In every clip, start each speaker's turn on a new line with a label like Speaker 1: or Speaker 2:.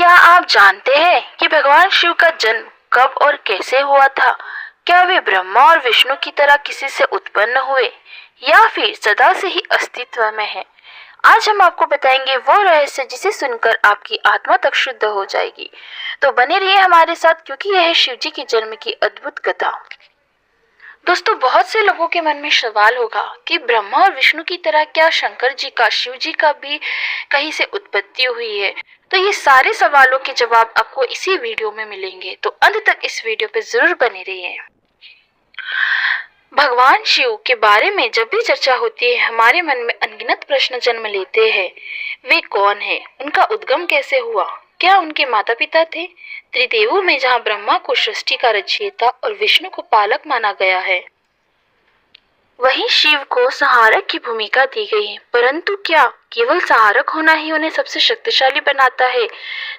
Speaker 1: क्या आप जानते हैं कि भगवान शिव का जन्म कब और कैसे हुआ था? क्या वे ब्रह्मा और विष्णु की तरह किसी से उत्पन्न हुए या फिर सदा से ही अस्तित्व में है? आज हम आपको बताएंगे वो रहस्य जिसे सुनकर आपकी आत्मा तक शुद्ध हो जाएगी। तो बने रहिए हमारे साथ, क्योंकि यह है शिव जी के जन्म की अद्भुत कथा। दोस्तों, बहुत से लोगों के मन में सवाल होगा कि ब्रह्मा और विष्णु की तरह क्या शंकर जी का शिव जी का भी कहीं से उत्पत्ति हुई है? तो ये सारे सवालों के जवाब आपको इसी वीडियो में मिलेंगे, तो अंत तक इस वीडियो पे जरूर बने रहिए। भगवान शिव के बारे में जब भी चर्चा होती है, हमारे मन में अनगिनत प्रश्न जन्म लेते हैं। वे कौन है? उनका उद्गम कैसे हुआ? क्या उनके माता पिता थे? त्रिदेवों में जहाँ ब्रह्मा को सृष्टि का रचयिता और विष्णु को पालक माना गया है, वहीं शिव को सहारक की भूमिका दी गई है। परंतु क्या केवल सहारक होना ही उन्हें सबसे शक्तिशाली बनाता है?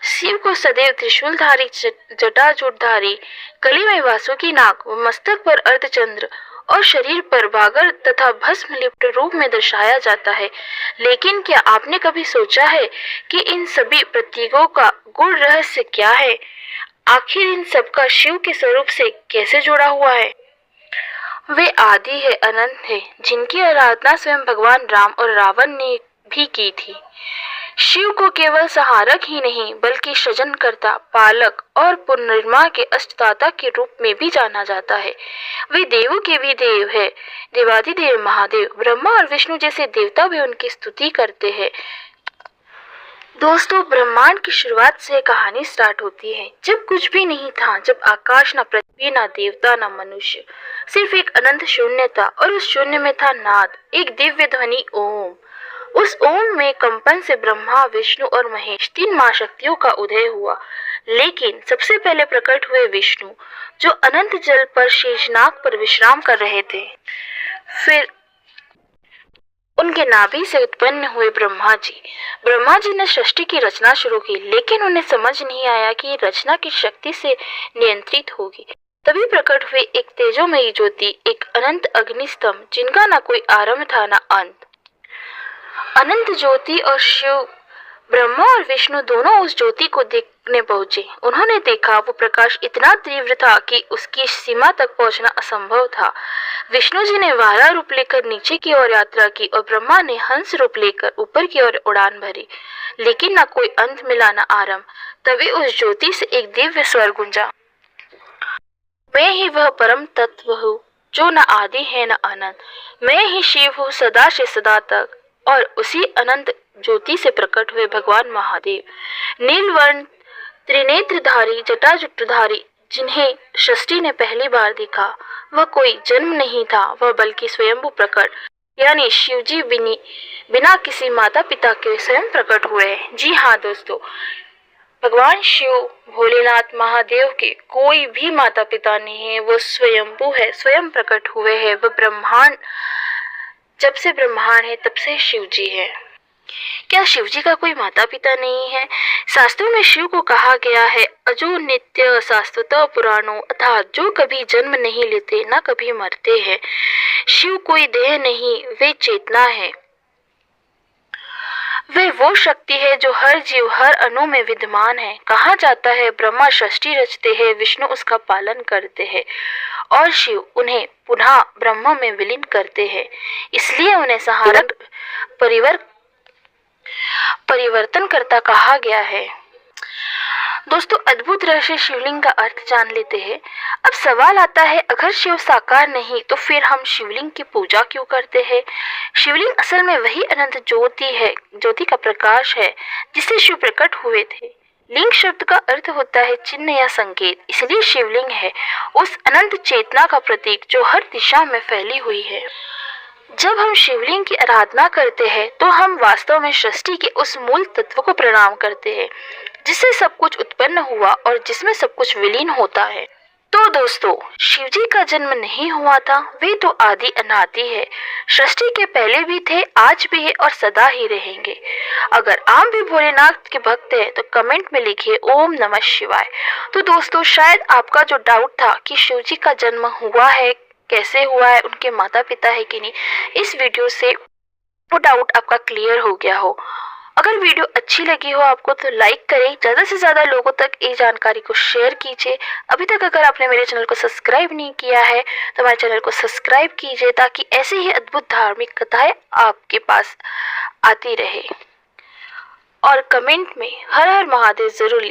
Speaker 1: शिव को सदैव त्रिशूलधारी, जटाजूटधारी, गले में वासुकी नाग व मस्तक पर अर्धचंद्र और शरीर पर बागर तथा भस्म लिप्त रूप में दर्शाया जाता है। लेकिन क्या आपने कभी सोचा है कि इन सभी प्रतीकों का गूढ़ रहस्य क्या है? आखिर इन सबका शिव के स्वरूप से कैसे जुड़ा हुआ है? वे आदि है, अनंत है, जिनकी आराधना स्वयं भगवान राम और रावण ने भी की थी। शिव को केवल सहारक ही नहीं बल्कि सृजनकर्ता, पालक और पुनर्निर्माण के अष्टदाता के रूप में भी जाना जाता है। वे देवों के भी देव है। देवादिदेव महादेव ब्रह्मा और विष्णु जैसे देवता भी उनकी स्तुति करते हैं। दोस्तों, ब्रह्मांड की शुरुआत से कहानी स्टार्ट होती है जब कुछ भी नहीं था, जब आकाश न पृथ्वी, न देवता, न मनुष्य, सिर्फ एक अनंत शून्य था। और उस शून्य में था नाद, एक दिव्य ध्वनि ओम। उस ओम में कंपन से ब्रह्मा, विष्णु और महेश, तीन महाशक्तियों का उदय हुआ। लेकिन सबसे पहले प्रकट हुए विष्णु, जो अनंत जल पर शेषनाग पर विश्राम कर रहे थे। फिर उनके नाभि से उत्पन्न हुए ब्रह्मा जी। ब्रह्मा जी ने सृष्टि की रचना शुरू की, लेकिन उन्हें समझ नहीं आया कि रचना की शक्ति से नियंत्रित होगी। तभी प्रकट हुए एक तेजोमयी ज्योति, एक अनंत अग्निस्तंभ, जिनका ना कोई आरंभ था ना अंत। अनंत ज्योति और शिव, ब्रह्मा और विष्णु दोनों उस ज्योति को देखने पहुंचे। उन्होंने देखा वो प्रकाश इतना तीव्र था कि उसकी सीमा तक पहुंचना असंभव था। विष्णु जी ने वारा रूप लेकर नीचे की ओर यात्रा की और ब्रह्मा ने हंस रूप लेकर ऊपर की ओर उड़ान भरी, लेकिन न कोई अंत मिला न आरंभ। तभी उस ज्योति से एक दिव्य स्वर गूंजा, मैं ही वह परम तत्व हूँ जो न आदि है न अनंत। मैं ही शिव हूँ सदा से सदा तक। और उसी अनंत ज्योति से प्रकट हुए भगवान महादेव, नीलवर्ण त्रिनेत्रधारी, जटाजूटधारी, जिन्हें सृष्टि ने पहली बार देखा। वह कोई जन्म नहीं था, वह बल्कि स्वयंभू प्रकट, यानी शिवजी बिना किसी माता पिता के स्वयं प्रकट हुए। जी हाँ दोस्तों, भगवान शिव, भोलेनाथ महादेव के कोई भी माता पिता नहीं है, वो स्वयंभू है, स्वयं प्रकट हुए हैं। वह ब्रह्मांड, जब से ब्रह्मांड है तब से शिव जी है। क्या शिव जी का कोई माता पिता नहीं है? शास्त्रों में शिव को कहा गया है अजो नित्य शाश्वत पुराणों, अर्थात जो कभी जन्म नहीं लेते न कभी मरते हैं। शिव कोई देह नहीं, वे चेतना है। वे वो शक्ति है जो हर जीव, हर अणु में विद्यमान है। कहा जाता है ब्रह्मा सृष्टि रचते हैं, विष्णु उसका पालन करते हैं और शिव उन्हें पुनः ब्रह्म में विलीन करते हैं। इसलिए उन्हें सहारक, परिवर्तन करता कहा गया है। दोस्तों, अद्भुत रहस्य शिवलिंग का अर्थ जान लेते हैं। अब सवाल आता है, अगर शिव साकार नहीं तो फिर हम शिवलिंग की पूजा क्यों करते हैं? शिवलिंग असल में वही अनंत ज्योति है, ज्योति का प्रकाश है जिससे शिव प्रकट हुए थे। लिंग शब्द का अर्थ होता है चिन्ह या संकेत, इसलिए शिवलिंग है उस अनंत चेतना का प्रतीक जो हर दिशा में फैली हुई है। जब हम शिवलिंग की आराधना करते हैं तो हम वास्तव में सृष्टि के उस मूल तत्व को प्रणाम करते हैं जिससे सब कुछ उत्पन्न हुआ और जिसमें सब कुछ विलीन होता है। तो दोस्तों, शिव जी का जन्म नहीं हुआ था, वे तो आदि अनादि है, सृष्टि के पहले भी थे, आज भी है और सदा ही रहेंगे। अगर आप भी भोलेनाथ के भक्त हैं तो कमेंट में लिखिए ओम नमः शिवाय। तो दोस्तों, शायद आपका जो डाउट था कि शिव जी का जन्म हुआ है, कैसे हुआ है, उनके माता पिता है कि नहीं, इस वीडियो से वो डाउट आपका क्लियर हो गया हो। अगर वीडियो अच्छी लगी हो आपको तो लाइक करें, ज़्यादा से ज़्यादा लोगों तक इस जानकारी को शेयर कीजिए। अभी तक अगर आपने मेरे चैनल को सब्सक्राइब नहीं किया है तो हमारे चैनल को सब्सक्राइब कीजिए ताकि ऐसे ही अद्भुत धार्मिक कथाएं आपके पास आती रहे। और कमेंट में हर हर महादेव ज़रूर लिखें।